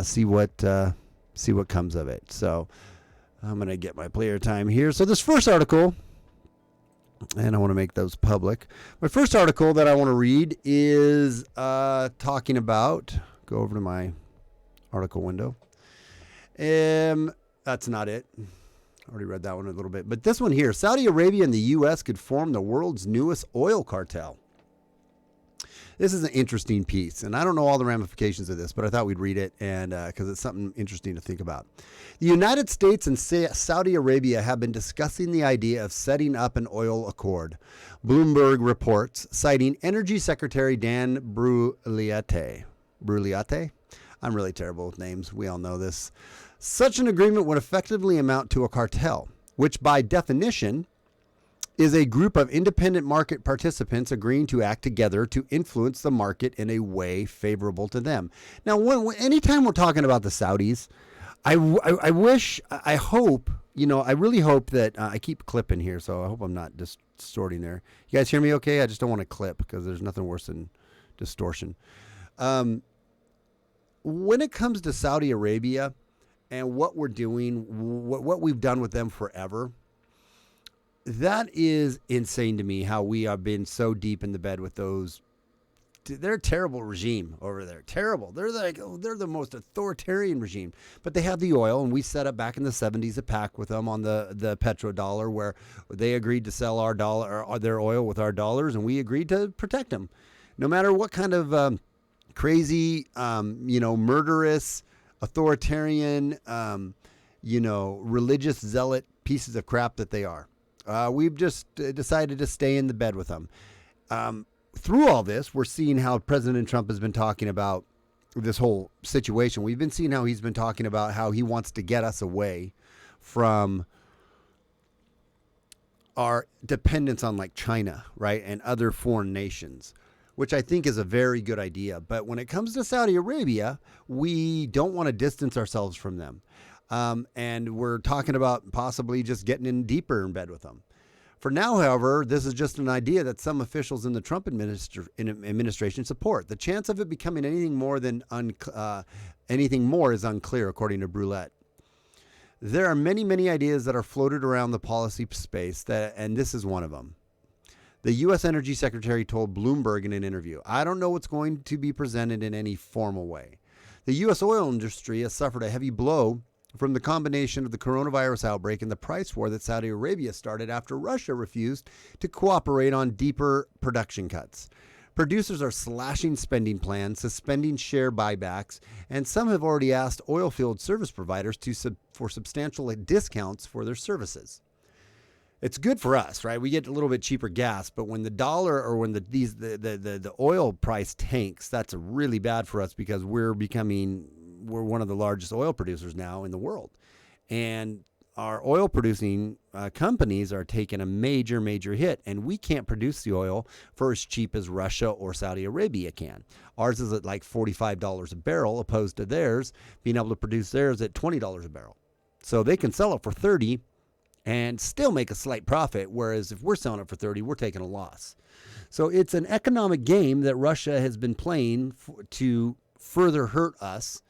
see what comes of it. So I'm going to get my player time here. So this first article, and I want to make those public. My first article that I want to read is talking about, go over to my article window. That's not it. Already read that one a little bit. But this one here, Saudi Arabia and the U.S. could form the world's newest oil cartel. This is an interesting piece, and I don't know all the ramifications of this, but I thought we'd read it and because it's something interesting to think about. The United States and Saudi Arabia have been discussing the idea of setting up an oil accord, Bloomberg reports, citing Energy Secretary Dan Brouillette. Brouillette? I'm really terrible with names. We all know this. Such an agreement would effectively amount to a cartel, which by definition is a group of independent market participants agreeing to act together to influence the market in a way favorable to them. Now, anytime we're talking about the Saudis, I hope, I really hope that, I keep clipping here, so I hope I'm not distorting there. You guys hear me okay? I just don't want to clip because there's nothing worse than distortion. When it comes to Saudi Arabia and what we're doing, what we've done with them forever, that is insane to me, how we have been so deep in the bed with those. They're a terrible regime over there. Terrible. They're the most authoritarian regime. But they have the oil, and we set up back in the 70s a pact with them on the petrodollar, where they agreed to sell our dollar or their oil with our dollars, and we agreed to protect them. No matter what kind of crazy, murderous, authoritarian, religious zealot pieces of crap that they are. We've just decided to stay in the bed with them. Through all this, we're seeing how President Trump has been talking about this whole situation. We've been seeing how he's been talking about how he wants to get us away from our dependence on like China, right, and other foreign nations, which I think is a very good idea. But when it comes to Saudi Arabia, we don't want to distance ourselves from them. And we're talking about possibly just getting in deeper in bed with them. For now, however, this is just an idea that some officials in the Trump administration support. The chance of it becoming anything more is unclear, according to Brouillette. There are many, many ideas that are floated around the policy space, and this is one of them. The U.S. Energy Secretary told Bloomberg in an interview, "I don't know what's going to be presented in any formal way." The U.S. oil industry has suffered a heavy blow from the combination of the coronavirus outbreak and the price war that Saudi Arabia started after Russia refused to cooperate on deeper production cuts. Producers are slashing spending plans, suspending share buybacks, and some have already asked oilfield service providers for substantial discounts for their services. It's good for us, right? We get a little bit cheaper gas, but when the dollar or when the oil price tanks, that's really bad for us because we're one of the largest oil producers now in the world. And our oil producing companies are taking a major, major hit, and we can't produce the oil for as cheap as Russia or Saudi Arabia can. Ours is at like $45 a barrel, opposed to theirs being able to produce theirs at $20 a barrel. So they can sell it for $30 and still make a slight profit, whereas if we're selling it for $30, we're taking a loss. So it's an economic game that Russia has been playing to further hurt us.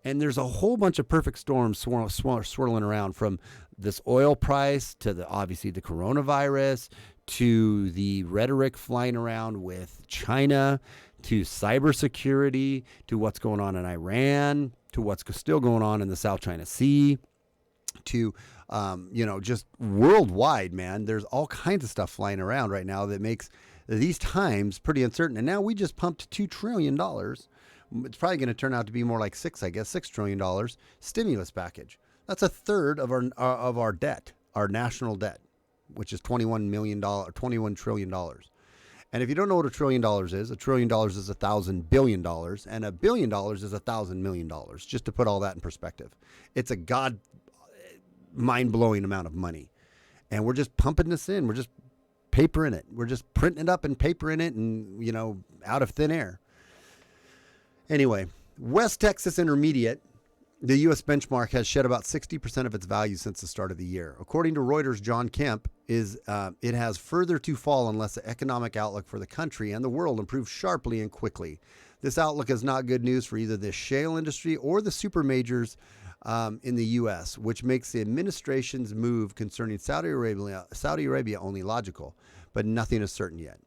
And there's a whole bunch of perfect storms swirling around, from this oil price to obviously the coronavirus, to the rhetoric flying around with China, to cybersecurity, to what's going on in Iran, to what's still going on in the South China Sea, to just worldwide, man. There's all kinds of stuff flying around right now that makes these times pretty uncertain. And now we just pumped $2 trillion. It's probably going to turn out to be more like $6 trillion stimulus package. That's a third of our debt, our national debt, which is $21 trillion. And if you don't know what $1 trillion is, $1 trillion is 1,000 billion dollars, and $1 billion is 1,000 million dollars. Just to put all that in perspective, it's a mind-blowing amount of money, and we're just pumping this in. We're just papering it. We're just printing it up and papering it, and out of thin air. Anyway, West Texas Intermediate, the U.S. benchmark, has shed about 60% of its value since the start of the year. According to Reuters' John Kemp, it has further to fall unless the economic outlook for the country and the world improves sharply and quickly. This outlook is not good news for either the shale industry or the super majors in the U.S., which makes the administration's move concerning Saudi Arabia only logical, but nothing is certain yet.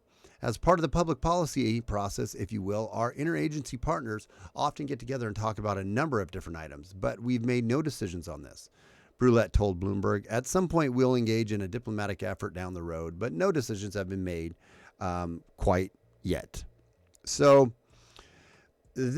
As part of the public policy process, if you will, our interagency partners often get together and talk about a number of different items, but we've made no decisions on this. Brulette told Bloomberg, at some point we'll engage in a diplomatic effort down the road, but no decisions have been made quite yet. So this